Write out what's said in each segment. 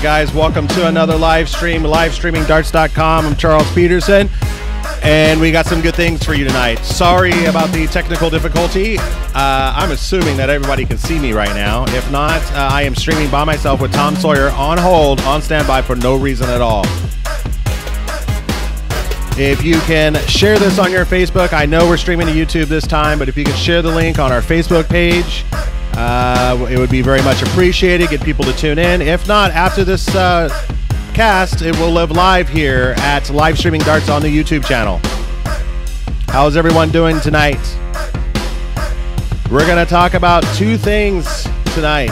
guys? Welcome to another live stream, livestreamingdarts.com. I'm Charles Peterson, and we got some good things for you tonight. Sorry about the technical difficulty. I'm assuming that everybody can see me right now. If not, I am streaming by myself with Tom Sawyer on hold, on standby for no reason at all. If you can share this on your Facebook, I know we're streaming to YouTube this time, but if you can share the link on our Facebook page, it would be very much appreciated. Get people to tune in. If not, after this cast, it will live live here at Live Streaming Darts on the YouTube channel. How's everyone doing tonight? We're going to talk about two things tonight.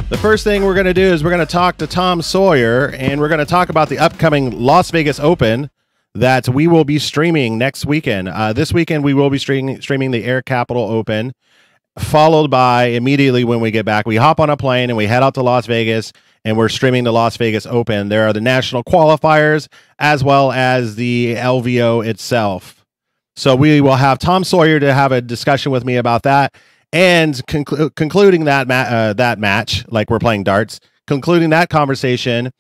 The first thing we're going to do is we're going to talk to Tom Sawyer, and we're going to talk about the upcoming Las Vegas Open that we will be streaming next weekend. This weekend, we will be streaming the Air Capital Open, followed by immediately when we get back, we hop on a plane and we head out to Las Vegas, and we're streaming the Las Vegas Open. There are the national qualifiers as well as the LVO itself. So we will have Tom Sawyer to have a discussion with me about that, and concluding that match, like we're playing darts, concluding that conversation,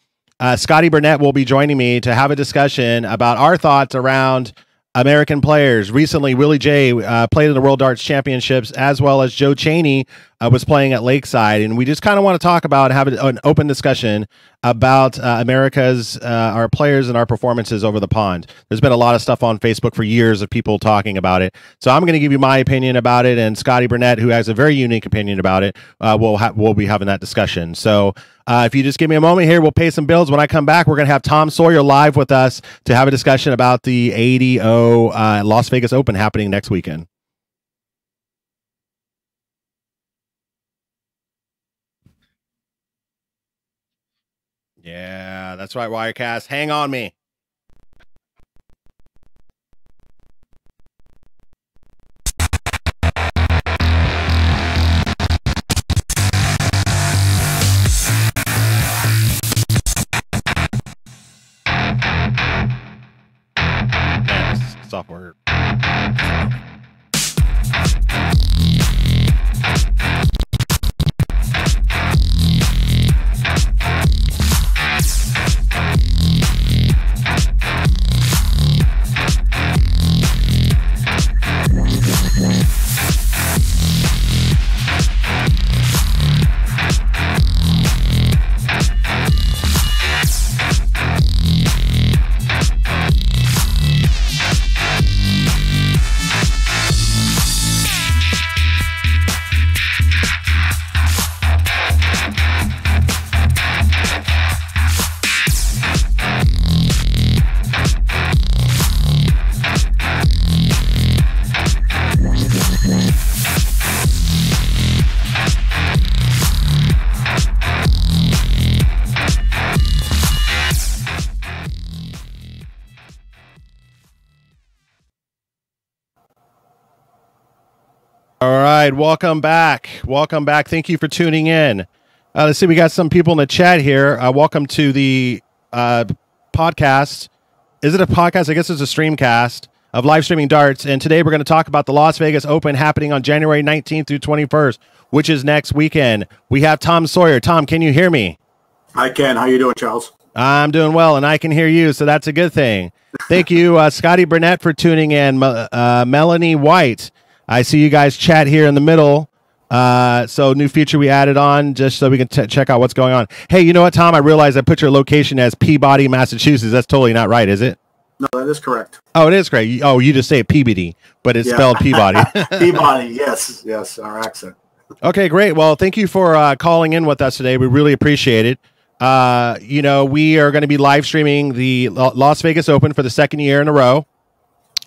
Scotty Burnett will be joining me to have a discussion about our thoughts around American players. Recently, Willie J played in the World Darts Championships, as well as Joe Chaney was playing at Lakeside. And we just kind of want to talk about, have an open discussion about our players and our performances over the pond. There's been a lot of stuff on Facebook for years of people talking about it. So I'm going to give you my opinion about it, and Scotty Burnett, who has a very unique opinion about it, we'll be having that discussion. So if you just give me a moment here, we'll pay some bills. When I come back, we're going to have Tom Sawyer live with us to have a discussion about the ADO Las Vegas Open happening next weekend. Yeah, that's right, Wirecast. Hang on me. Software. All right, welcome back. Welcome back. Thank you for tuning in. Let's see, we got some people in the chat here. Welcome to the podcast. Is it a podcast? I guess it's a streamcast of Live Streaming Darts. And today we're going to talk about the Las Vegas Open happening on January 19th through 21st, which is next weekend. We have Tom Sawyer. Tom, can you hear me? I can. How you doing, Charles? I'm doing well, and I can hear you, so that's a good thing. Thank you, Scotty Burnett, for tuning in. Melanie White, I see you guys chat here in the middle. So new feature we added on just so we can check out what's going on. Hey, you know what, Tom? I realized I put your location as Peabody, Massachusetts. That's totally not right, is it? No, that is correct. Oh, it is correct. Oh, you just say Peabody, but it's spelled Peabody. Peabody, yes, our accent. Okay, great. Well, thank you for calling in with us today. We really appreciate it. You know, we are going to be live streaming the Las Vegas Open for the second year in a row,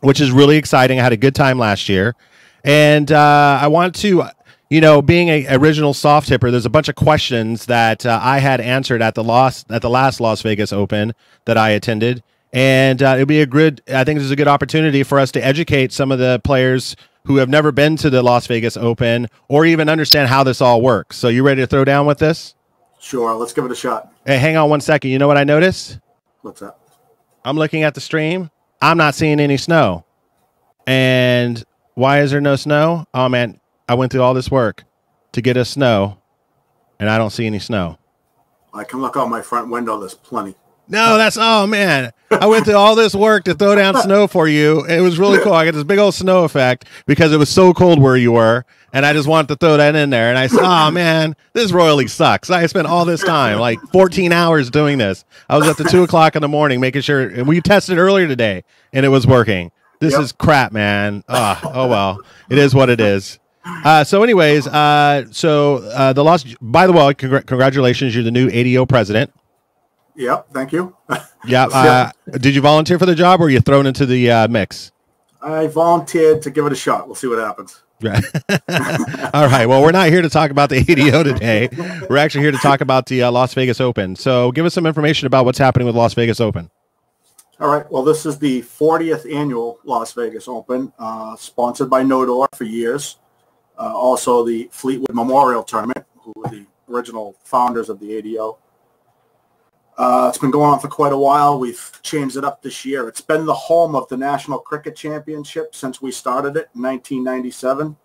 which is really exciting. I had a good time last year. And I want to, you know, being an original soft tipper, there's a bunch of questions that I had answered at the last Las Vegas Open that I attended. And it'll be I think this is a good opportunity for us to educate some of the players who have never been to the Las Vegas Open or even understand how this all works. So you ready to throw down with this? Sure, let's give it a shot. Hey, hang on one second. You know what I noticed? What's that? I'm looking at the stream. I'm not seeing any snow. And why is there no snow? Oh, man, I went through all this work to get us snow, and I don't see any snow. I can look out my front window. There's plenty. No, oh man. I went through all this work to throw down snow for you. It was really cool. I got this big old snow effect because it was so cold where you were. And I just wanted to throw that in there. And I said, oh man, this royally sucks. I spent all this time, like 14 hours doing this. I was up to 2 o'clock in the morning making sure, and we tested earlier today and it was working. This is crap, man. Oh well, it is what it is. So anyways, by the way, congratulations. You're the new ADO president. Yep. Thank you. Yeah. Did you volunteer for the job or were you thrown into the mix? I volunteered to give it a shot. We'll see what happens. Right. All right. Well, we're not here to talk about the ADO today. We're actually here to talk about the Las Vegas Open. So give us some information about what's happening with Las Vegas Open. All right. Well, this is the 40th annual Las Vegas Open, sponsored by Nodor for years. Also the Fleetwood Memorial Tournament, who were the original founders of the ADO. It's been going on for quite a while. We've changed it up this year. It's been the home of the National Cricket Championship since we started it in 1997.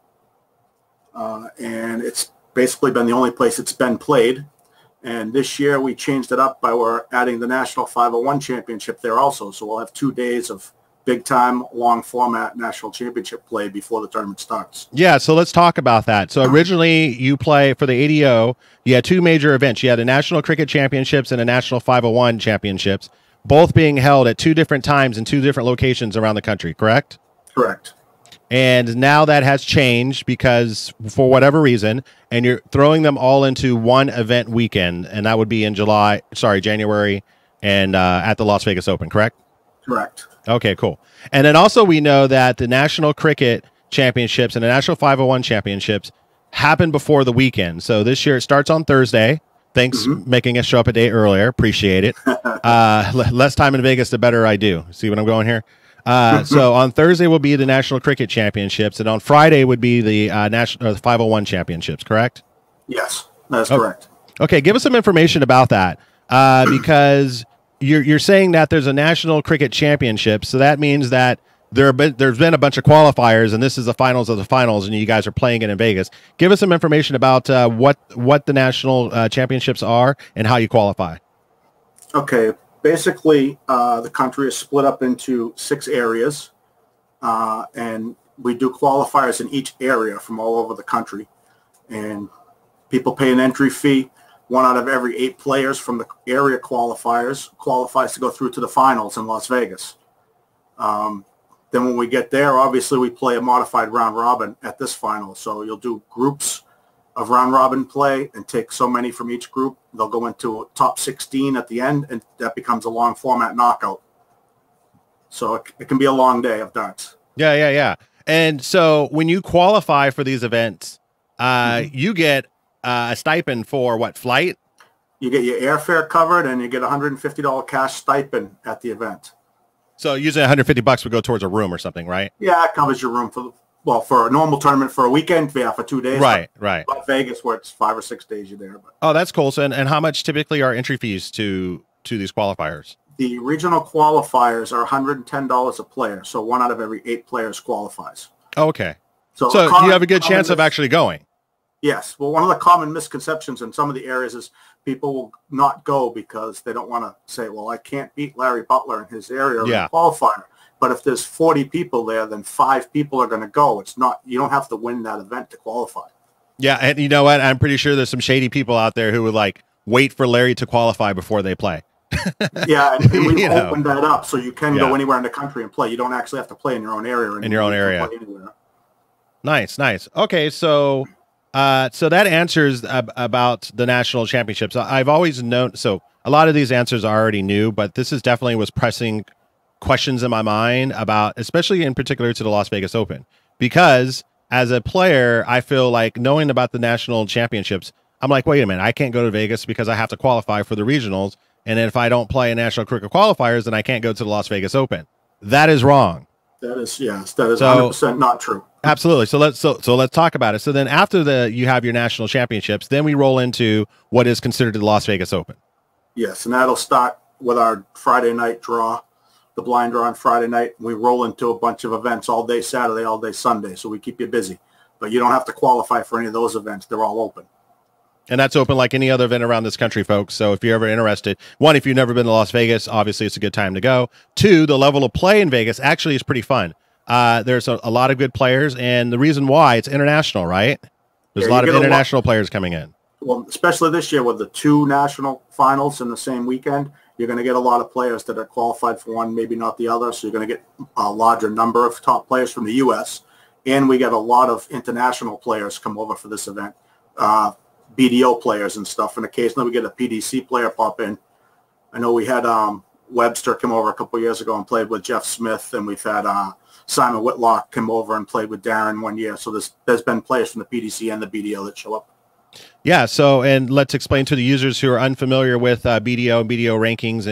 And it's basically been the only place it's been played. And this year we changed it up by we're adding the National 501 Championship there also. So we'll have 2 days of big-time, long-format national championship play before the tournament starts. Yeah, so let's talk about that. So originally, you play for the ADO. You had 2 major events. You had a National Cricket Championships and a National 501 Championships, both being held at 2 different times in 2 different locations around the country, correct? Correct. And now that has changed because, for whatever reason, and you're throwing them all into one event weekend, and that would be in January, and at the Las Vegas Open, correct? Correct. Okay, cool. And then also we know that the National Cricket Championships and the National 501 Championships happen before the weekend. So this year it starts on Thursday. Thanks making us show up a day earlier. Appreciate it. Less time in Vegas, the better I do. See what I'm going here? So on Thursday will be the National Cricket Championships, and on Friday would be the National 501 Championships, correct? Yes, that's correct. Okay, give us some information about that because you're saying that there's a National Cricket Championship, so that means that there's been a bunch of qualifiers, and this is the finals of the finals, and you guys are playing it in Vegas. Give us some information about what the national championships are and how you qualify. Okay, basically, the country is split up into 6 areas, and we do qualifiers in each area from all over the country, and people pay an entry fee. 1 out of every 8 players from the area qualifies to go through to the finals in Las Vegas. Then when we get there, obviously we play a modified round robin at this final. So you'll do groups of round robin play and take so many from each group. They'll go into a top 16 at the end, and that becomes a long format knockout. So it can be a long day of darts. Yeah. And so when you qualify for these events, you get a stipend for what, flight? You get your airfare covered, and you get a $150 cash stipend at the event. So usually $150 would go towards a room or something, right? Yeah, it covers your room for a normal tournament for a weekend, for 2 days. Right. But Vegas, where it's 5 or 6 days you're there. But. Oh, that's cool. So, and how much typically are entry fees to these qualifiers? The regional qualifiers are $110 a player, so 1 out of every 8 players qualifies. Oh, okay. So you have a good chance of actually going. Yes. Well, one of the common misconceptions in some of the areas is people will not go because they don't want to say, well, I can't beat Larry Butler in his area in the qualifier. But if there's 40 people there, then 5 people are going to go. It's not, you don't have to win that event to qualify. Yeah. And you know what? I'm pretty sure there's some shady people out there who would wait for Larry to qualify before they play. Yeah. And we've opened that up so you can go anywhere in the country and play. You don't actually have to play in your own area. In your own area. Nice. Okay. So that answers about the national championships. I've always known, so a lot of these answers I already knew, but this is definitely was pressing questions in my mind about, especially in particular to the Las Vegas Open, because as a player, I feel like knowing about the national championships, I'm like, wait a minute, I can't go to Vegas because I have to qualify for the regionals. And if I don't play in national cricket qualifiers, then I can't go to the Las Vegas Open. That is wrong. That is 100% not true. Absolutely. So let's talk about it. So then after you have your national championships, then we roll into what is considered the Las Vegas Open. Yes, and that'll start with our Friday night draw, the blind draw on Friday night. We roll into a bunch of events all day Saturday, all day Sunday, so we keep you busy. But you don't have to qualify for any of those events. They're all open. And that's open like any other event around this country, folks. So if you're ever interested, one, if you've never been to Las Vegas, obviously it's a good time to go. Two, the level of play in Vegas actually is pretty fun. There's a lot of good players, and the reason why, it's international, right? There's a lot of international players coming in. Well, especially this year with the 2 national finals in the same weekend, you're going to get a lot of players that are qualified for one, maybe not the other. So you're going to get a larger number of top players from the U.S., and we get a lot of international players come over for this event. BDO players and stuff, and occasionally we get a PDC player pop in. I know we had Webster come over a couple of years ago and played with Jeff Smith, and we've had Simon Whitlock come over and played with Darren one year. So there's been players from the PDC and the BDO that show up. Yeah, so, and let's explain to the users who are unfamiliar with BDO and BDO rankings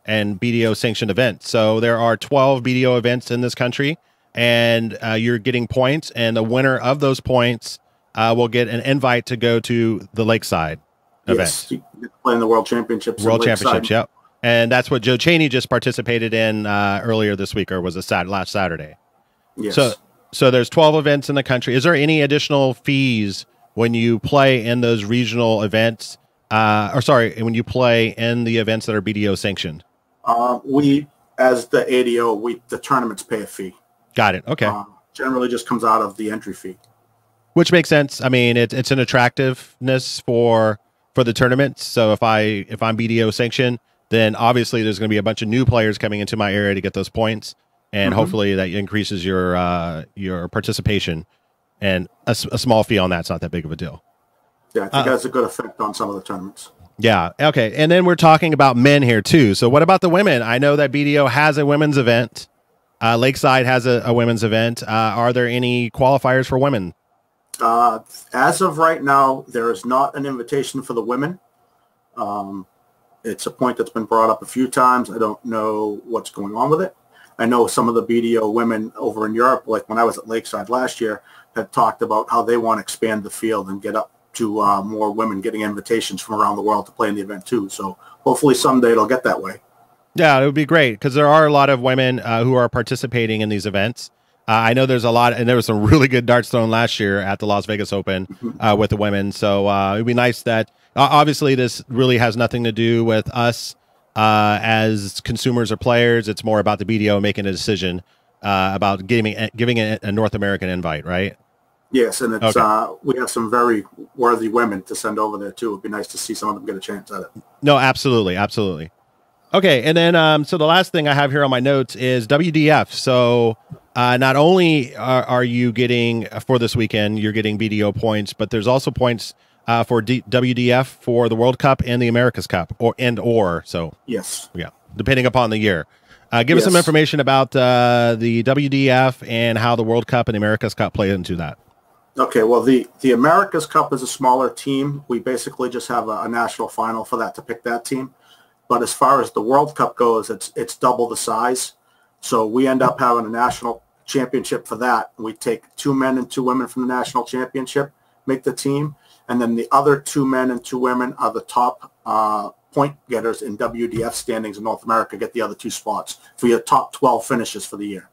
and BDO sanctioned events. So there are 12 BDO events in this country, and you're getting points, and the winner of those points will get an invite to go to the Lakeside event. Yes, playing the World Championships. World Championships, yep. And that's what Joe Chaney just participated in earlier this week, or was it last Saturday? Yes. So there's 12 events in the country. Is there any additional fees when you play in those regional events? When you play in the events that are BDO sanctioned? We, as the ADO, the tournaments pay a fee. Got it. Okay. Generally just comes out of the entry fee. Which makes sense. I mean, it's an attractiveness for the tournaments. So if I'm BDO sanctioned, then obviously there's going to be a bunch of new players coming into my area to get those points, and hopefully that increases your participation. And a small fee on that's not that big of a deal. Yeah, I think that's a good effect on some of the tournaments. Yeah. Okay. And then we're talking about men here too. So what about the women? I know that BDO has a women's event. Lakeside has a women's event. Are there any qualifiers for women? As of right now, there is not an invitation for the women. It's a point that's been brought up a few times. I don't know what's going on with it. I know some of the BDO women over in Europe, like when I was at Lakeside last year, had talked about how they want to expand the field and get up to more women getting invitations from around the world to play in the event too. So hopefully someday it'll get that way. Yeah, it would be great because there are a lot of women who are participating in these events. I know there's a lot, and there was some really good darts thrown last year at the Las Vegas Open with the women. So it'd be nice that, obviously this really has nothing to do with us as consumers or players. It's more about the BDO making a decision about giving it a North American invite, right? Yes, and it's we have some very worthy women to send over there too. It'd be nice to see some of them get a chance at it. No, absolutely, absolutely. Okay, and then so the last thing I have here on my notes is WDF. So not only are you getting for this weekend, you're getting BDO points, but there's also points for WDF for the World Cup and the America's Cup, or so. Yes. Yeah, depending upon the year. Give us some information about the WDF and how the World Cup and the America's Cup play into that. Okay, well, the America's Cup is a smaller team. We basically just have a national final for that to pick that team. But as far as the World Cup goes, it's double the size. So we end up having a national championship for that. We take 2 men and 2 women from the national championship, make the team. And then the other 2 men and 2 women are the top point getters in WDF standings in North America, get the other 2 spots for your top 12 finishes for the year.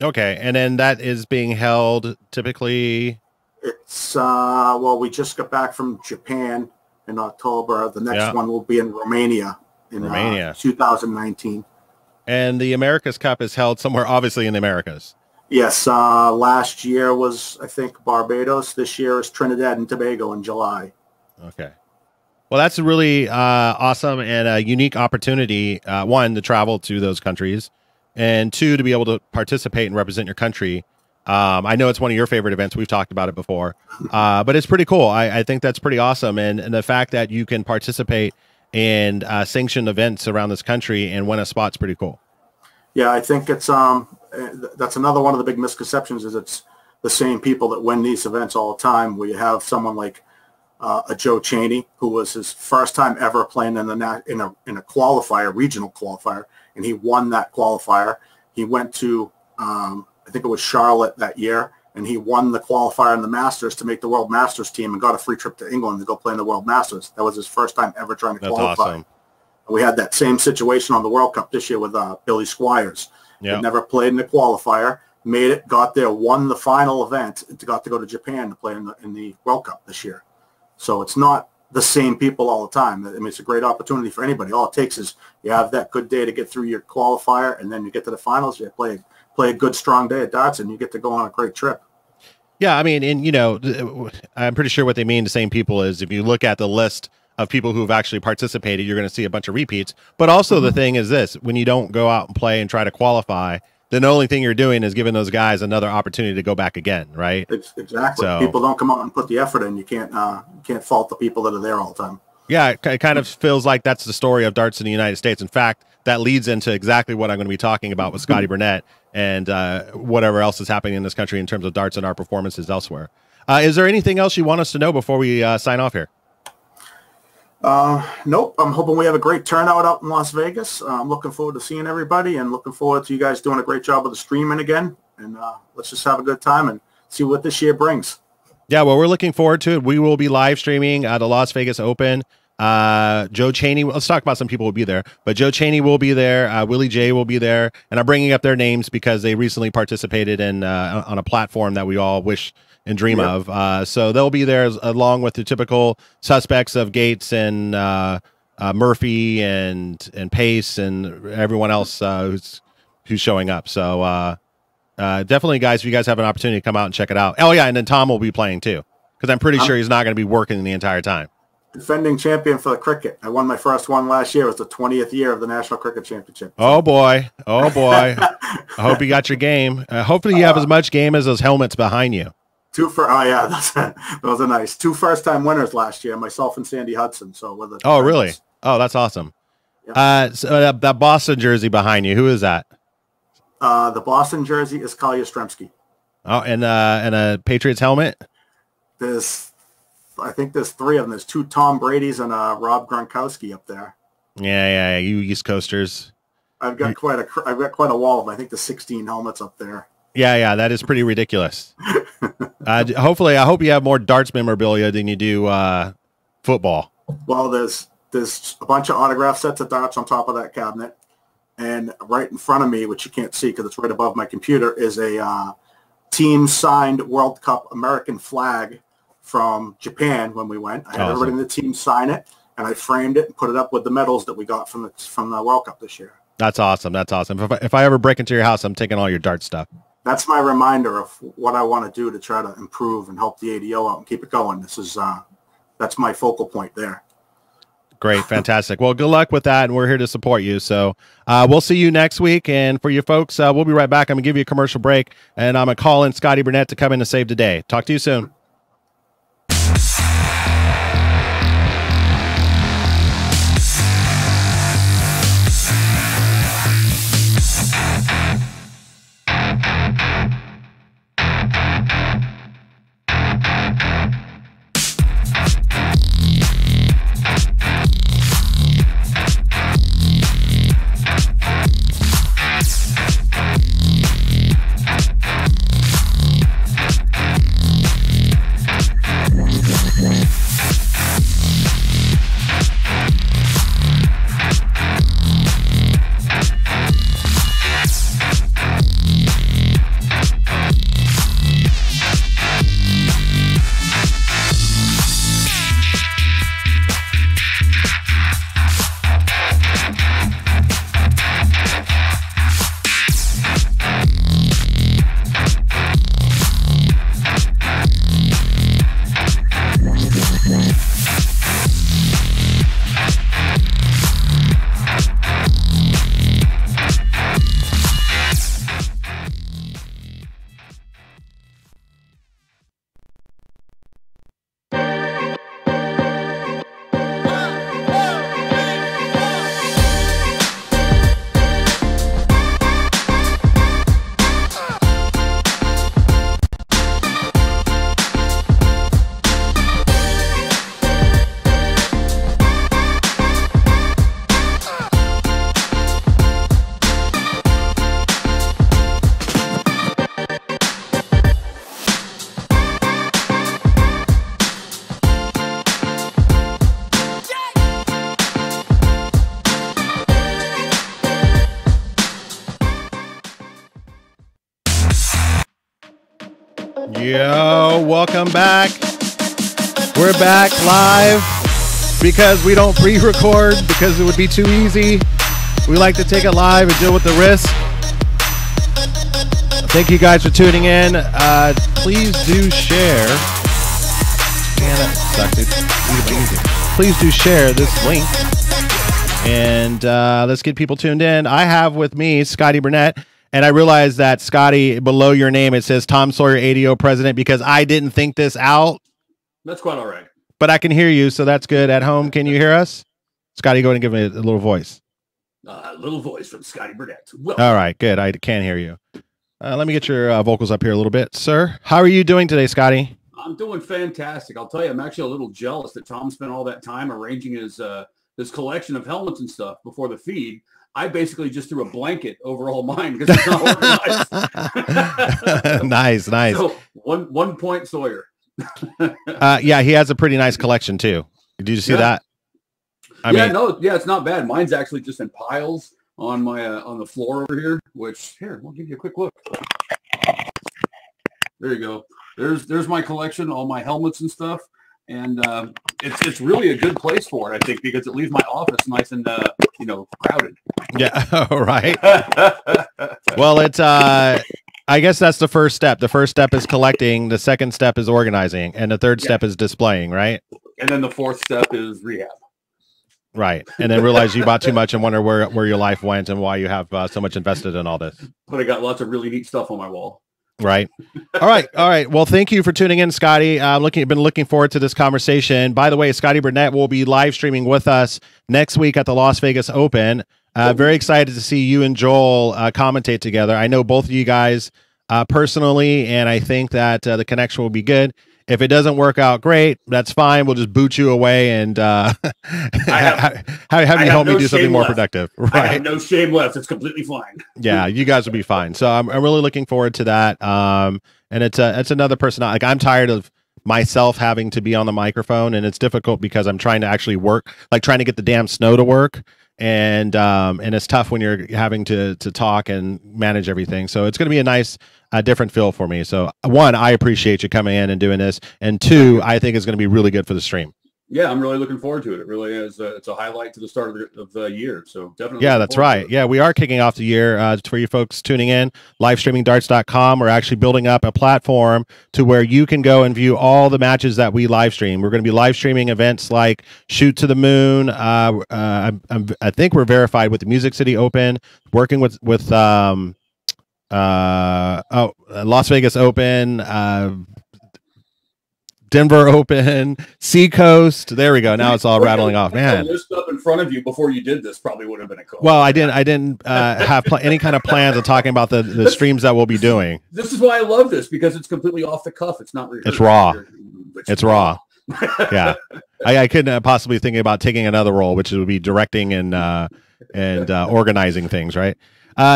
Okay, and then that is being held typically? It's, well, we just got back from Japan in October. The next one will be in Romania in 2019. And the America's Cup is held somewhere, obviously, in the Americas. Yes, last year was, I think, Barbados. This year is Trinidad and Tobago in July. Okay. Well, that's a really awesome and a unique opportunity, one, to travel to those countries, and 2, to be able to participate and represent your country. I know it's one of your favorite events. We've talked about it before, but it's pretty cool. I think that's pretty awesome. And the fact that you can participate in sanctioned events around this country and win a spot's pretty cool. Yeah, I think it's that's another one of the big misconceptions is it's the same people that win these events all the time. We have someone like a Joe Chaney, who was his first time ever playing in a qualifier, regional qualifier, and he won that qualifier. He went to I think it was Charlotte that year, and he won the qualifier in the Masters to make the World Masters team and got a free trip to England to go play in the World Masters. That was his first time ever trying to qualify. Awesome. We had that same situation on the World Cup this year with Billy Squires. Yep. He never played in the qualifier, made it, got there, won the final event, got to go to Japan to play in the World Cup this year. So it's not the same people all the time. I mean, it's a great opportunity for anybody. All it takes is you have that good day to get through your qualifier, and then you get to the finals, you play a good, strong day at darts, and you get to go on a great trip. Yeah, I mean, and, you know, I'm pretty sure what they mean, the same people, is if you look at the list of people who've actually participated, you're going to see a bunch of repeats. But also the thing is this, when you don't go out and play and try to qualify, then the only thing you're doing is giving those guys another opportunity to go back again, right? Exactly. So, people don't come out and put the effort in. You can't fault the people that are there all the time. Yeah, it kind of feels like that's the story of darts in the United States. In fact, that leads into exactly what I'm going to be talking about with Scotty Burnett and whatever else is happening in this country in terms of darts and our performances elsewhere. Is there anything else you want us to know before we sign off here? Nope. I'm hoping we have a great turnout out in Las Vegas. I'm looking forward to seeing everybody and looking forward to you guys doing a great job of the streaming again. And let's just have a good time and see what this year brings. Yeah, well, we're looking forward to it. We will be live streaming the Las Vegas Open. Joe Cheney, let's talk about some people who will be there, but Joe Cheney will be there. Willie J will be there. And I'm bringing up their names because they recently participated in on a platform that we all wish and dream of. So they'll be there along with the typical suspects of Gates and Murphy and Pace and everyone else who's showing up. So definitely, guys, if you guys have an opportunity to come out and check it out. Oh, yeah, and then Tom will be playing too, because I'm pretty sure he's not going to be working the entire time. Defending champion for the cricket. I won my first one last year. It was the 20th year of the National Cricket Championship. Oh, boy. Oh, boy. I hope you got your game. Hopefully you have as much game as those helmets behind you. Oh, yeah, those are nice. 2 first-time winners last year, myself and Sandy Hudson. So oh, really? Oh, that's awesome. Yeah. So that Boston jersey behind you, who is that? The Boston jersey is Kyle Yastrzemski. Oh, and a Patriots helmet? I think there's 3 of them. There's 2 Tom Brady's and Rob Gronkowski up there. Yeah, you East Coasters. I've got quite a wall of them. I think there's 16 helmets up there. Yeah, that is pretty ridiculous. Hopefully, I hope you have more darts memorabilia than you do football. Well, there's a bunch of autograph sets of darts on top of that cabinet, and right in front of me, which you can't see because it's right above my computer, is a team-signed World Cup American flag from Japan when we went. I had everybody in the team sign it, and I framed it and put it up with the medals that we got from the World Cup this year. That's awesome. If I ever break into your house, I'm taking all your dart stuff. That's my reminder of what I want to do to try to improve and help the ADO out and keep it going. That's my focal point there. Great. Fantastic. Well, good luck with that. And we're here to support you. So we'll see you next week. And for you folks, we'll be right back. I'm going to give you a commercial break, and I'm going to call in Scotty Burnett to come in and save the day. Talk to you soon. Yo, welcome back. We're back live because we don't pre-record because it would be too easy. We like to take it live and deal with the risk. Thank you guys for tuning in. Please do share. Man, that sucked. Please do share this link. And let's get people tuned in. I have with me Scotty Burnett. And I realized that, Scotty, below your name, it says Tom Sawyer, ADO President, because I didn't think this out. That's quite all right. But I can hear you, so that's good. At home, can you hear us? Scotty, go ahead and give me a little voice. Little voice from Scotty Burnett. All right, good. I can't hear you. Let me get your vocals up here a little bit, sir. How are you doing today, Scotty? I'm doing fantastic. I'll tell you, I'm actually a little jealous that Tom spent all that time arranging his collection of helmets and stuff before the feed. I basically just threw a blanket over all mine because it's not organized. Nice. So one point Sawyer. Yeah, he has a pretty nice collection too. Did you see that? I mean, it's not bad. Mine's actually just in piles on my on the floor over here. Which here, I'll give you a quick look. There you go. There's my collection, all my helmets and stuff. And it's really a good place for it, I think, because it leaves my office nice and crowded. Yeah, right. Well, it's I guess that's the first step. The first step is collecting. The second step is organizing, and the third step is displaying. Right. And then the fourth step is rehab. Right, and then realize you bought too much and wonder where your life went and why you have so much invested in all this. But I got lots of really neat stuff on my wall. Right. All right. Well, thank you for tuning in, Scotty. Been looking forward to this conversation. By the way, Scotty Burnett will be live streaming with us next week at the Las Vegas Open. Very excited to see you and Joel commentate together. I know both of you guys personally, and I think that the connection will be good. If it doesn't work out great, that's fine. We'll just boot you away and have you help me do something more productive. Right? I have no shame left. It's completely fine. Yeah, you guys will be fine. So I'm really looking forward to that. And it's another person. Like, I'm tired of myself having to be on the microphone, and it's difficult because I'm trying to actually work, like trying to get the damn snow to work. And it's tough when you're having to talk and manage everything. So it's going to be a nice, different feel for me. So one, I appreciate you coming in and doing this. And two, I think it's going to be really good for the stream. Yeah, I'm really looking forward to it. It really is. It's a highlight to the start of the year. So definitely. Yeah, that's right. Yeah, we are kicking off the year. For you folks tuning in, livestreamingdarts.com. We're actually building up a platform to where you can go and view all the matches that we live stream. We're going to be live streaming events like Shoot to the Moon. I think we're verified with the Music City Open, working with Las Vegas Open, Denver Open, Seacoast. There we go. Now it's all rattling off. Man, list up in front of you before you did this probably would have been a cool. Well, I didn't have any kind of plans of talking about the streams that we'll be doing. This is why I love this, because it's completely off the cuff. It's not rehearsed. It's raw. It's raw. Yeah, I couldn't possibly think about taking another role, which would be directing and organizing things, right?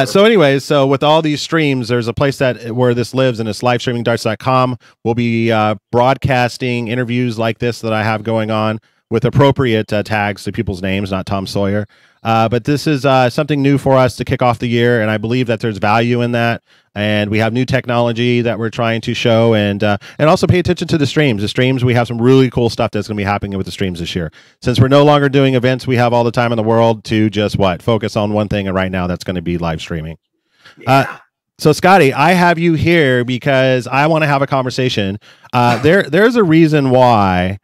So anyways, so with all these streams, there's a place where this lives, and it's livestreamingdarts.com. We'll be broadcasting interviews like this that I have going on with appropriate tags to people's names, not Tom Sawyer. But this is something new for us to kick off the year, and I believe that there's value in that. And we have new technology that we're trying to show, and also pay attention to the streams. The streams, we have some really cool stuff that's going to be happening with the streams this year. Since we're no longer doing events, we have all the time in the world to just focus on one thing, and right now that's going to be live streaming. Yeah. So Scotty, I have you here because I want to have a conversation. There's a reason why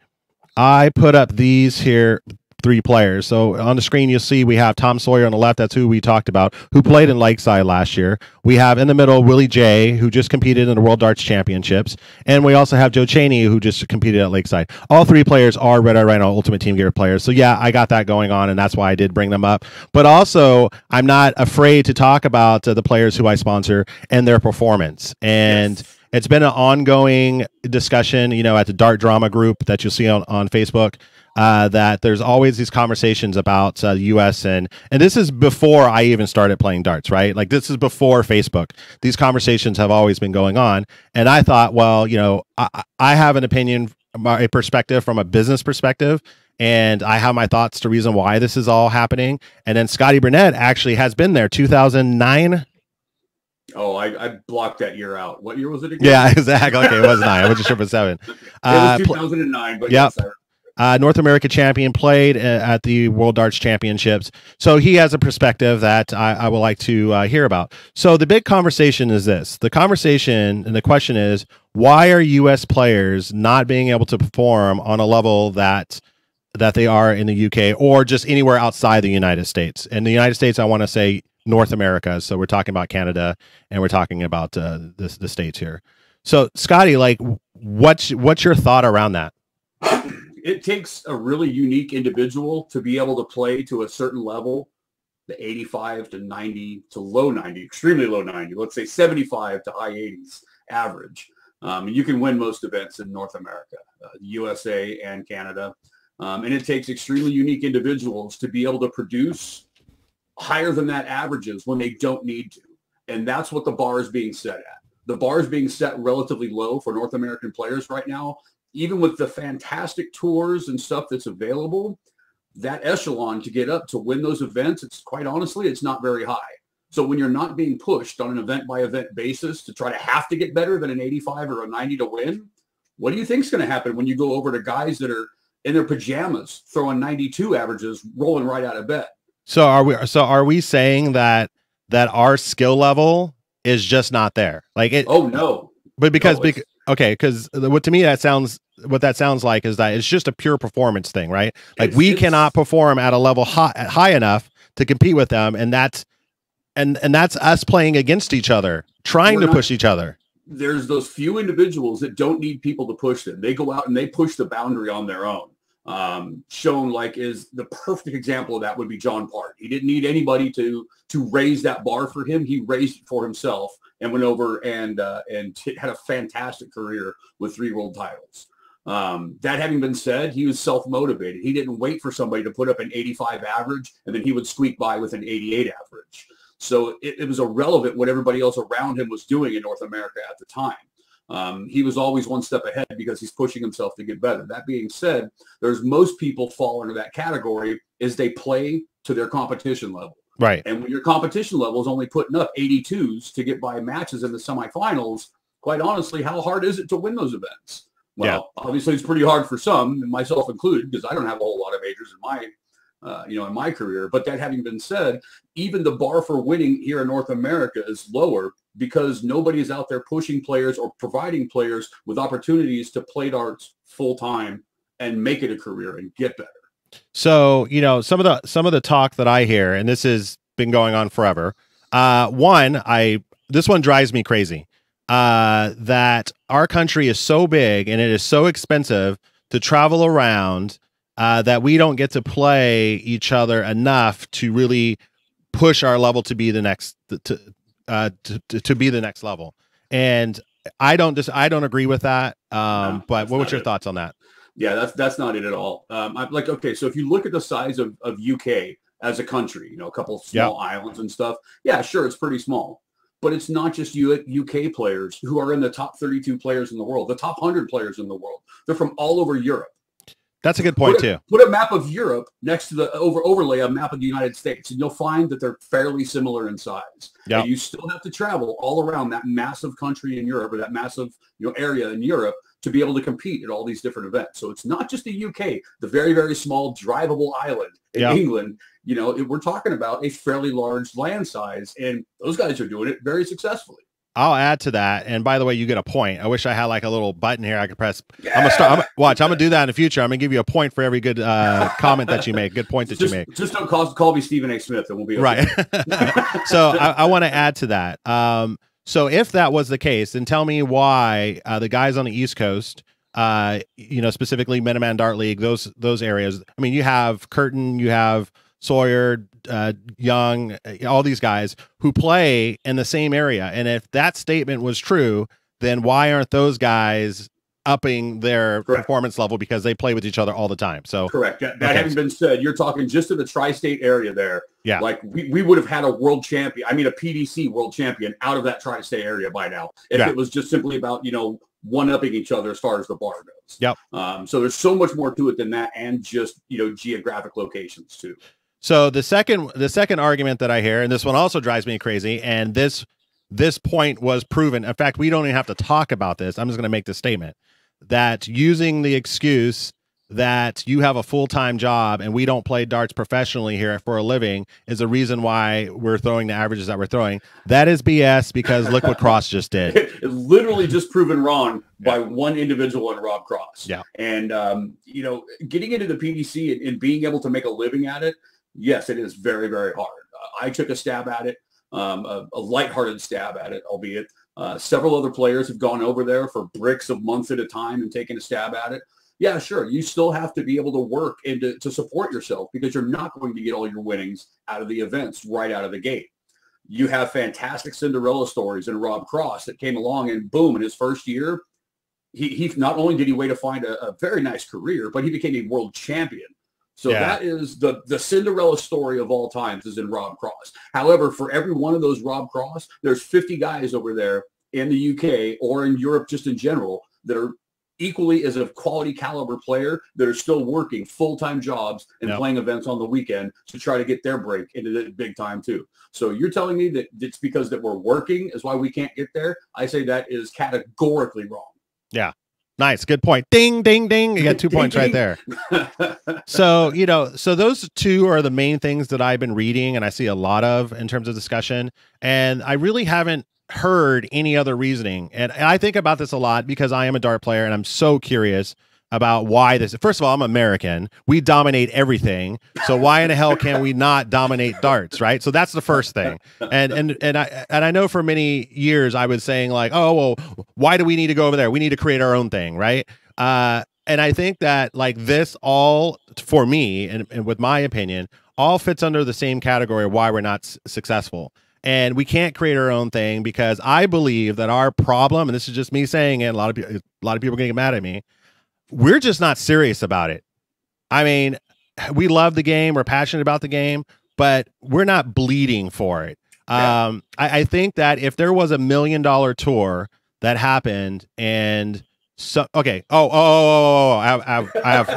I put up these here 3 players. So on the screen, you'll see we have Tom Sawyer on the left. That's who we talked about, who played in Lakeside last year. We have in the middle Willie J, who just competed in the World Darts Championships. And we also have Joe Cheney, who just competed at Lakeside. All 3 players are Red Eye Rhino Ultimate Team Gear players. So yeah, I got that going on, and that's why I did bring them up. But also, I'm not afraid to talk about the players who I sponsor and their performance. And yes. It's been an ongoing discussion, at the Dart Drama group that you'll see on Facebook. That there's always these conversations about the U.S. and this is before I even started playing darts, right? Like, this is before Facebook. These conversations have always been going on, and I thought, well, I have an opinion, a perspective from a business perspective, and I have my thoughts to reason why this is all happening. And then Scotty Burnett actually has been there 2009. Oh, I blocked that year out. What year was it again? Yeah, exactly. Okay, it was 9. I wasn't sure if it was 7. It was 2009, but yep. yes, North America champion, played at the World Darts Championships. So he has a perspective that I would like to hear about. So the big conversation is this. The conversation and the question is, why are U.S. players not being able to perform on a level that they are in the UK or just anywhere outside the United States? In the United States, I want to say North America. So we're talking about Canada and we're talking about the States here. So Scotty, like, what's your thought around that? It takes a really unique individual to be able to play to a certain level, the 85 to 90 to low 90, extremely low 90, let's say 75 to high 80s average. You can win most events in North America, USA and Canada. And it takes extremely unique individuals to be able to produce higher than that averages when they don't need to. And that's what the bar is being set at. The bar is being set relatively low for North American players right now. Even with the fantastic tours and stuff that's available, that echelon to get up to win those events, it's quite honestly, it's not very high. So when you're not being pushed on an event by event basis to try to have to get better than an 85 or a 90 to win, what do you think is going to happen when you go over to guys that are in their pajamas throwing 92 averages, rolling right out of bed? So are we saying that our skill level is just not there? Like it? Oh no. But because what to me that sounds like is that it's just a pure performance thing, right? Like we cannot perform at a level high enough to compete with them, and that's us playing against each other, trying to push each other. There's those few individuals that don't need people to push them. They go out and they push the boundary on their own. Shown like is the perfect example of that would be John Part. He didn't need anybody to raise that bar for him. He raised it for himself and went over and had a fantastic career with 3 world titles. That having been said, he was self-motivated. He didn't wait for somebody to put up an 85 average and then he would squeak by with an 88 average. So it was irrelevant what everybody else around him was doing in North America at the time. He was always one step ahead because he's pushing himself to get better. That being said, there's most people fall into that category is they play to their competition level. Right. And when your competition level is only putting up 82s to get by matches in the semifinals, quite honestly, how hard is it to win those events? Well, obviously it's pretty hard for some, myself included, because I don't have a whole lot of majors in my career. But that having been said, even the bar for winning here in North America is lower because nobody is out there pushing players or providing players with opportunities to play darts full time and make it a career and get better. So, some of the talk that I hear, and this has been going on forever. This one drives me crazy. That our country is so big and it is so expensive to travel around that we don't get to play each other enough to really push our level to be the next to be the next level. And I don't agree with that. But what was your thoughts on that? Yeah, that's not it at all. Okay, so if you look at the size of UK as a country, a couple of small islands and stuff, yeah, sure, it's pretty small. But it's not just UK players who are in the top 32 players in the world, the top 100 players in the world. They're from all over Europe. That's a good point, too. Put a map of Europe next to the overlay a map of the United States, and you'll find that they're fairly similar in size. Yep. And you still have to travel all around that massive country in Europe or that massive area in Europe to be able to compete at all these different events. So it's not just the UK, the very, very small drivable island in England. We're talking about a fairly large land size, and those guys are doing it very successfully. I'll add to that. And by the way, you get a point. I wish I had like a little button here I could press. Yeah. I'm gonna do that in the future. I'm gonna give you a point for every good comment that you make, good point that you make. Just don't call me Stephen A. Smith. It will be okay. Right. So I want to add to that. So if that was the case, then tell me why the guys on the East Coast, specifically Minuteman Dart League, those areas. I mean, you have Curtin, you have Sawyer, Young, all these guys who play in the same area. And if that statement was true, then why aren't those guys upping their performance level because they play with each other all the time? So correct. That having been said, you're talking just in the tri-state area there. Yeah. Like we would have had a world champion. I mean, a PDC world champion out of that tri-state area by now. If it was just simply about, one-upping each other as far as the bar goes. Yep. So there's so much more to it than that, and just, geographic locations too. So the second argument that I hear, and this one also drives me crazy, and this this point was proven. In fact, we don't even have to talk about this. I'm just going to make this statement that using the excuse that you have a full-time job and we don't play darts professionally here for a living is the reason why we're throwing the averages that we're throwing. That is BS, because look what Cross just did. It's literally just proven wrong by one individual in Rob Cross. Yeah. And, you know, getting into the PDC and being able to make a living at it, yes, it is very, very hard. I took a stab at it, a lighthearted stab at it, albeit. Several other players have gone over there for bricks of months at a time and taken a stab at it. Yeah, sure. You still have to be able to work and to support yourself, because you're not going to get all your winnings out of the events right out of the gate. You have fantastic Cinderella stories in Rob Cross that came along and boom, in his first year, he not only did he way to find a very nice career, but he became a world champion. So that is the Cinderella story of all times is in Rob Cross. However, for every one of those Rob Cross, there's 50 guys over there in the UK or in Europe just in general that are equally as a quality caliber player that are still working full-time jobs and playing events on the weekend to try to get their break into the big time too. So you're telling me that it's because that we're working is why we can't get there? I say that is categorically wrong. Yeah. Nice. Good point. Ding, ding, ding. You got 2 points right there. So, you know, so those two are the main things that I've been reading and I see a lot of in terms of discussion. And I really haven't heard any other reasoning. And I think about this a lot because I am a dart player and I'm so curious about why this. First of all, I'm American. We dominate everything. So why in the hell can we not dominate darts, right? So that's the first thing. And I know for many years I was saying like, oh, well, why do we need to go over there? We need to create our own thing, right? And I think that like this all, for me, and with my opinion, all fits under the same category of why we're not successful. And we can't create our own thing because I believe that our problem, and this is just me saying it, a lot of people are getting mad at me, we're just not serious about it. I mean, we love the game, we're passionate about the game, but we're not bleeding for it. Yeah. I think that if there was $1 million tour that happened and so okay. I have.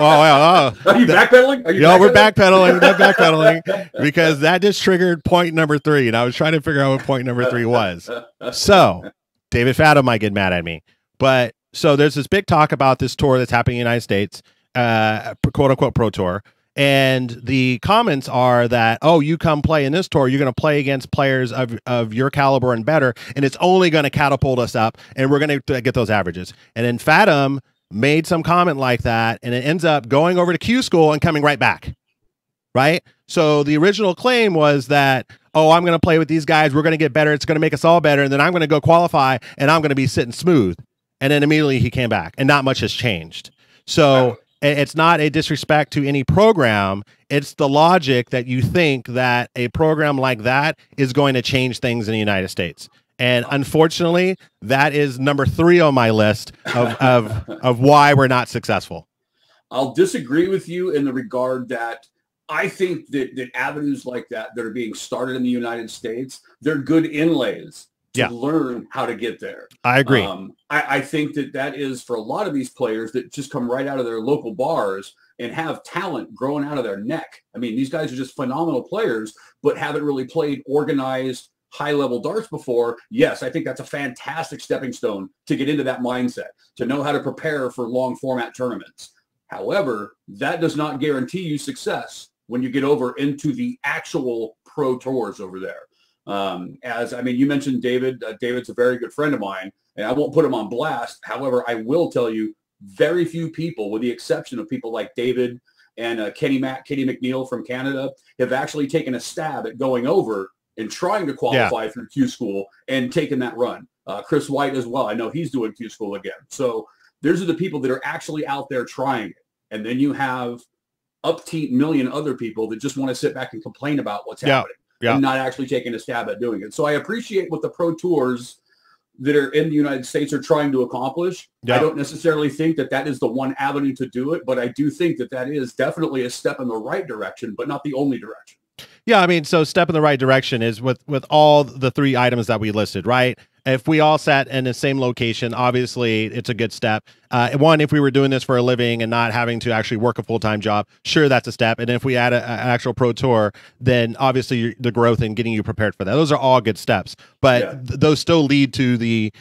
Are you backpedaling? We're backpedaling. We're backpedaling because that just triggered point number 3, and I was trying to figure out what point number 3 was. So, David Fathom might get mad at me, but so there's this big talk about this tour that's happening in the United States, quote unquote pro tour, and the comments are that, oh, you come play in this tour, you're going to play against players of your caliber and better, and it's only going to catapult us up, and we're going to get those averages. And then Fathom made some comment like that, and it ends up going over to Q School and coming right back, right? So the original claim was that, oh, I'm going to play with these guys, we're going to get better, it's going to make us all better, and then I'm going to go qualify, and I'm going to be sitting smooth. And then immediately he came back, and not much has changed. So it's not a disrespect to any program. It's the logic that you think that a program like that is going to change things in the United States. And unfortunately, that is number 3 on my list of why we're not successful. I'll disagree with you in the regard that I think that avenues like that are being started in the United States, they're good inlays to learn how to get there. I agree. I think that is for a lot of these players that just come right out of their local bars and have talent growing out of their neck. I mean, these guys are just phenomenal players, but haven't really played organized high-level darts before. Yes, I think that's a fantastic stepping stone to get into that mindset, to know how to prepare for long format tournaments. However, that does not guarantee you success when you get over into the actual pro tours over there. You mentioned David. David's a very good friend of mine, and I won't put him on blast. However, I will tell you, very few people, with the exception of people like David and Kenny McNeil from Canada, have actually taken a stab at going over and trying to qualify through Q School and taking that run. Chris White as well. I know he's doing Q School again. So those are the people that are actually out there trying it. And then you have up to 1 million other people that just want to sit back and complain about what's happening. And not actually taking a stab at doing it. So I appreciate what the pro tours that are in the United States are trying to accomplish. I don't necessarily think that is the one avenue to do it, but I do think that is definitely a step in the right direction, but not the only direction. Yeah, I mean, so step in the right direction is with all the 3 items that we listed, right? If we all sat in the same location, obviously it's a good step. one, if we were doing this for a living and not having to actually work a full-time job, sure, that's a step. And if we add an actual pro tour, then obviously the growth and getting you prepared for that. Those are all good steps. But those still lead to the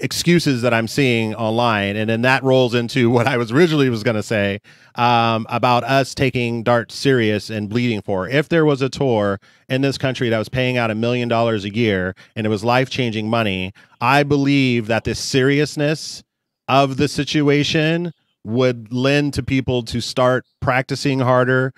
excuses that I'm seeing online. And then that rolls into what I was originally going to say about us taking darts serious and bleeding for. If there was a tour in this country that was paying out $1 million a year and it was life-changing money, I believe that this seriousness of the situation would lend to people to start practicing harder,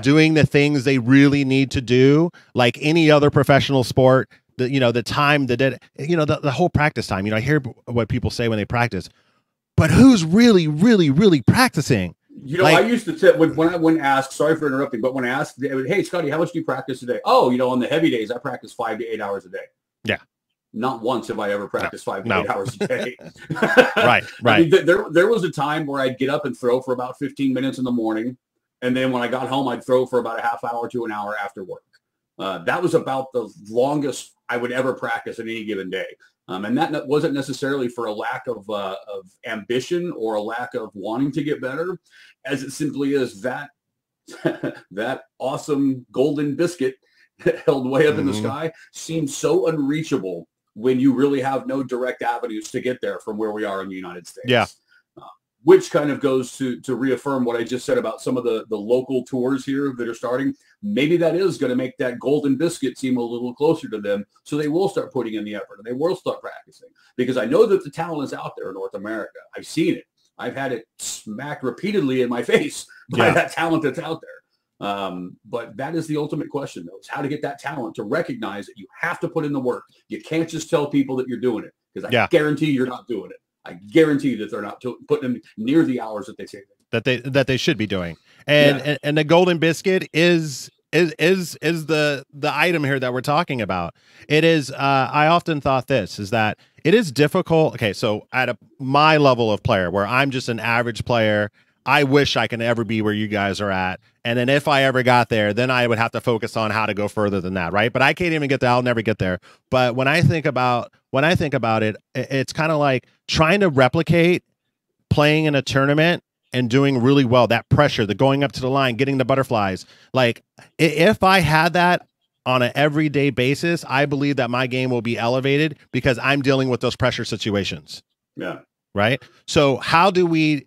doing the things they really need to do, like any other professional sport. The time, the whole practice time. I hear what people say when they practice, but who's really, really, really practicing? I used to say when asked, sorry for interrupting, but when asked, hey, Scotty, how much do you practice a day? Oh, on the heavy days, I practice 5 to 8 hours a day. Yeah. Not once have I ever practiced 5 to 8 hours a day. Right. I mean, there was a time where I'd get up and throw for about 15 minutes in the morning. And then when I got home, I'd throw for about a half hour to an hour after work. That was about the longest I would ever practice in any given day. And that wasn't necessarily for a lack of ambition or a lack of wanting to get better, as it simply is that that awesome golden biscuit held way up in the sky seems so unreachable when you really have no direct avenues to get there from where we are in the United States. Yeah. Which kind of goes to reaffirm what I just said about some of the local tours here that are starting. Maybe that is going to make that golden biscuit seem a little closer to them, so they will start putting in the effort and they will start practicing. Because I know that the talent is out there in North America. I've seen it. I've had it smacked repeatedly in my face by that talent that's out there. But that is the ultimate question, though, is how to get that talent to recognize that you have to put in the work. You can't just tell people that you're doing it, because I guarantee you're not doing it. I guarantee that they're not putting them near the hours that they say that they should be doing. And the golden biscuit is the item here that we're talking about. It is. I often thought this is that it is difficult. Okay, so at my level of player, where I'm just an average player, I wish I can ever be where you guys are at. And then if I ever got there, then I would have to focus on how to go further than that, right? But I can't even get there. I'll never get there. But when I think about it, it's kind of like trying to replicate playing in a tournament and doing really well. That pressure, the going up to the line, getting the butterflies. Like if I had that on an everyday basis, I believe that my game will be elevated because I'm dealing with those pressure situations. Yeah. Right. So how do we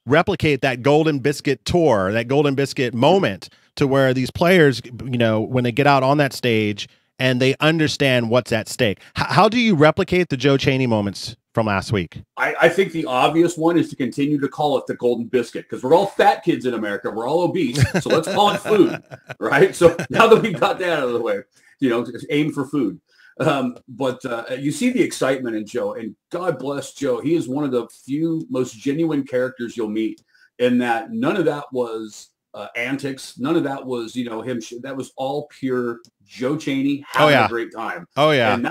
replicate that golden biscuit tour, that golden biscuit moment, to where these players, when they get out on that stage and they understand what's at stake? How do you replicate the Joe Chaney moments from last week? I think the obvious one is to continue to call it the golden biscuit, because we're all fat kids in America. We're all obese. So let's call it food, right? So now that we've got that out of the way, just aim for food. But you see the excitement in Joe, and God bless Joe. He is one of the few most genuine characters you'll meet, in that none of that was antics. None of that was, him. That was all pure Joe Chaney having a great time. Oh yeah. And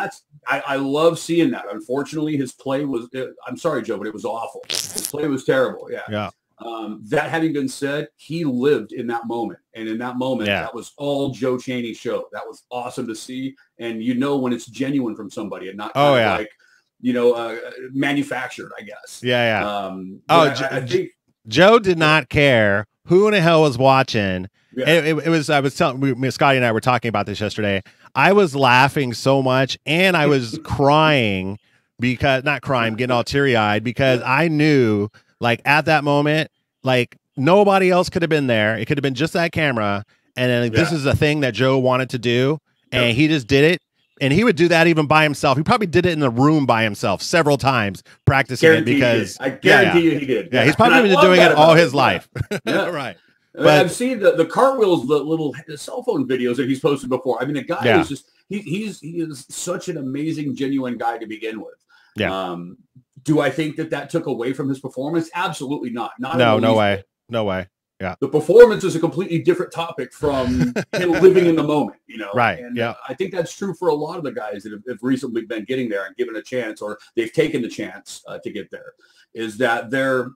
I love seeing that. Unfortunately, his play was, I'm sorry, Joe, but it was awful. His play was terrible. Yeah. Yeah. That having been said, he lived in that moment. And in that moment, that was all Joe Chaney show. That was awesome to see. And when it's genuine from somebody and not like, manufactured, I guess. Yeah. I think Joe did not care who in the hell was watching. Yeah. It was, I was telling, Scotty and I were talking about this yesterday. I was laughing so much and I was crying getting all teary eyed, because I knew, like, at that moment, like, nobody else could have been there. It could have been just that camera. And then this is a thing that Joe wanted to do. And he just did it. And he would do that even by himself. He probably did it in the room by himself several times, practicing it, because I guarantee you he did. Yeah, he's probably been doing it all his life. Right. But I've seen the cartwheels, the little cell phone videos that he's posted before. I mean, the guy is just, he is such an amazing, genuine guy to begin with. Yeah. Do I think that took away from his performance? Absolutely not. No way. Yeah. The performance is a completely different topic from him living in the moment, you know? Right. And yeah. I think that's true for a lot of the guys that have recently been getting there and given a chance, or they've taken the chance to get there, is that their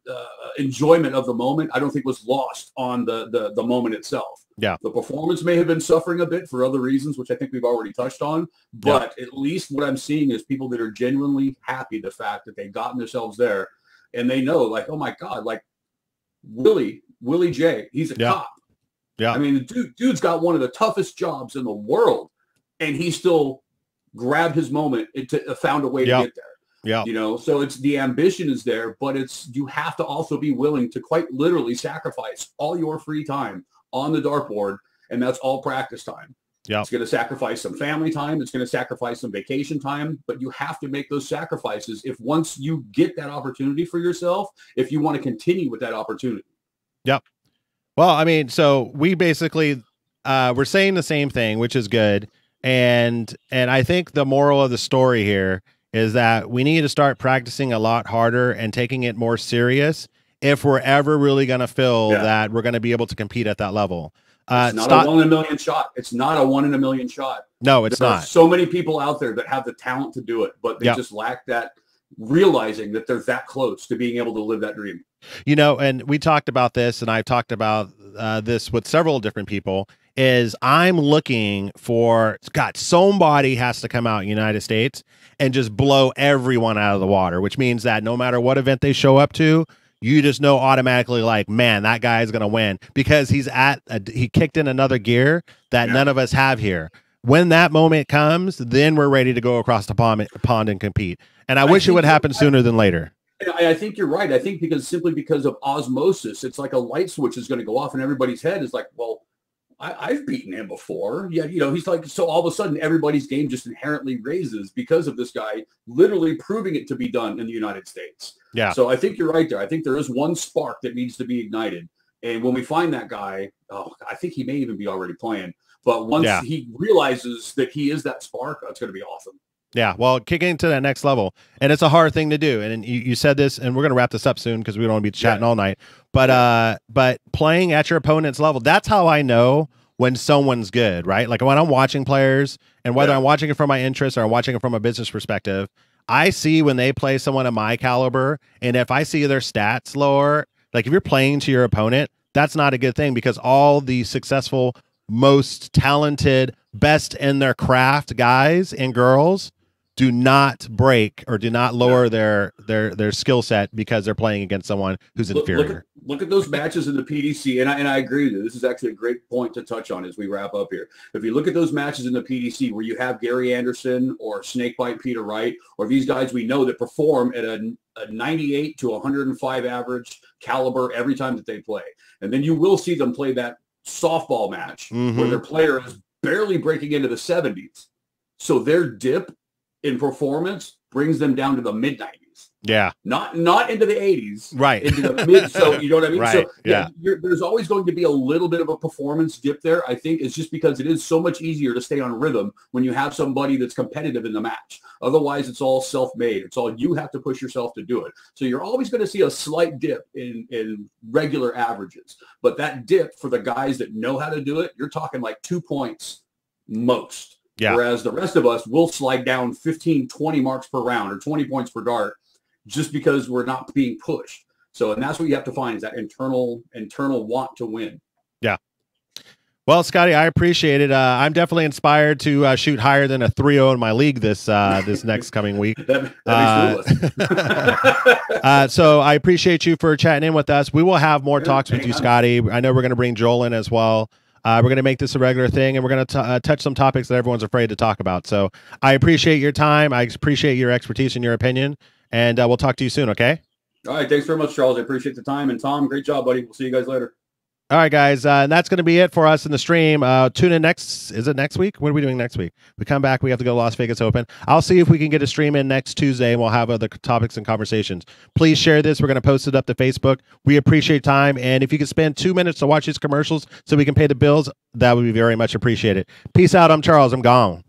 enjoyment of the moment, I don't think, was lost on the moment itself. Yeah. The performance may have been suffering a bit for other reasons, which I think we've already touched on, but at least what I'm seeing is people that are genuinely happy the fact that they've gotten themselves there, and they know, like, oh my God, like Willie J, he's a cop. Yeah. I mean, the dude's got one of the toughest jobs in the world, and he still grabbed his moment and found a way to get there. Yeah. You know, so it's the ambition is there, but you have to also be willing to quite literally sacrifice all your free time on the dartboard, and that's all practice time. Yeah. It's going to sacrifice some family time. It's going to sacrifice some vacation time, but you have to make those sacrifices if once you get that opportunity for yourself, if you want to continue with that opportunity. Yep. Well, I mean, so we basically, we're saying the same thing, which is good. And I think the moral of the story here is that we need to start practicing a lot harder and taking it more serious if we're ever really going to feel that we're going to be able to compete at that level. It's not a 1 in a million shot. It's not a 1 in a million shot. No, it's there not. Are so many people out there that have the talent to do it, but they just lack that realizing that they're that close to being able to live that dream. You know, and we talked about this, and I've talked about this with several different people, is I'm looking for, God, somebody has to come out in the United States and just blow everyone out of the water, which means that no matter what event they show up to, you just know automatically, like, man, that guy is going to win because he kicked in another gear that none of us have here. When that moment comes, then we're ready to go across the pond and compete. And I wish it would happen sooner than later. I think you're right. I think simply because of osmosis, it's like a light switch is going to go off in everybody's head. It's like, well, I've beaten him before. Yeah, you know, he's like, so all of a sudden everybody's game just inherently raises because of this guy literally proving it to be done in the United States. Yeah. So I think you're right there. I think there is one spark that needs to be ignited. And when we find that guy, I think he may even be already playing. But once he realizes that he is that spark, it's going to be awesome. Yeah, well, kicking to that next level, and it's a hard thing to do. And you said this, and we're going to wrap this up soon because we don't want to be chatting all night. But playing at your opponent's level, that's how I know when someone's good, right? Like when I'm watching players, and whether I'm watching it from my interest or I'm watching it from a business perspective, I see when they play someone of my caliber, and if I see their stats lower, like if you're playing to your opponent, that's not a good thing because all the successful, most talented, best in their craft guys and girls do not break or do not lower their skill set because they're playing against someone who's inferior. Look at those matches in the PDC, and I agree with you. This is actually a great point to touch on as we wrap up here. If you look at those matches in the PDC where you have Gary Anderson or Snakebite Peter Wright or these guys we know that perform at a 98 to 105 average caliber every time that they play, and then you will see them play that softball match where their player is barely breaking into the 70s. So their dip in performance brings them down to the mid 90s. Yeah. Not into the 80s. Right. Into the mid. So you know what I mean? Right. So there's always going to be a little bit of a performance dip there. I think it's just because it is so much easier to stay on rhythm when you have somebody that's competitive in the match. Otherwise, it's all self-made. It's all you have to push yourself to do it. So you're always going to see a slight dip in regular averages. But that dip for the guys that know how to do it, you're talking like 2 points most. Yeah. Whereas the rest of us will slide down 15, 20 marks per round or 20 points per dart just because we're not being pushed. So, and that's what you have to find is that internal want to win. Yeah. Well, Scotty, I appreciate it. I'm definitely inspired to shoot higher than a 3-0 in my league this next coming week. So I appreciate you for chatting in with us. We will have more talks with you, Scotty. I know we're going to bring Joel in as well. We're going to make this a regular thing, and we're going to touch some topics that everyone's afraid to talk about. So I appreciate your time. I appreciate your expertise and your opinion, and we'll talk to you soon, okay? All right. Thanks very much, Charles. I appreciate the time. And Tom, great job, buddy. We'll see you guys later. All right, guys. And that's going to be it for us in the stream. Tune in next week? What are we doing next week? We come back. We have to go to Las Vegas Open. I'll see if we can get a stream in next Tuesday, and we'll have other topics and conversations. Please share this. We're going to post it up to Facebook. We appreciate time. And if you could spend 2 minutes to watch these commercials so we can pay the bills, that would be very much appreciated. Peace out. I'm Charles. I'm gone.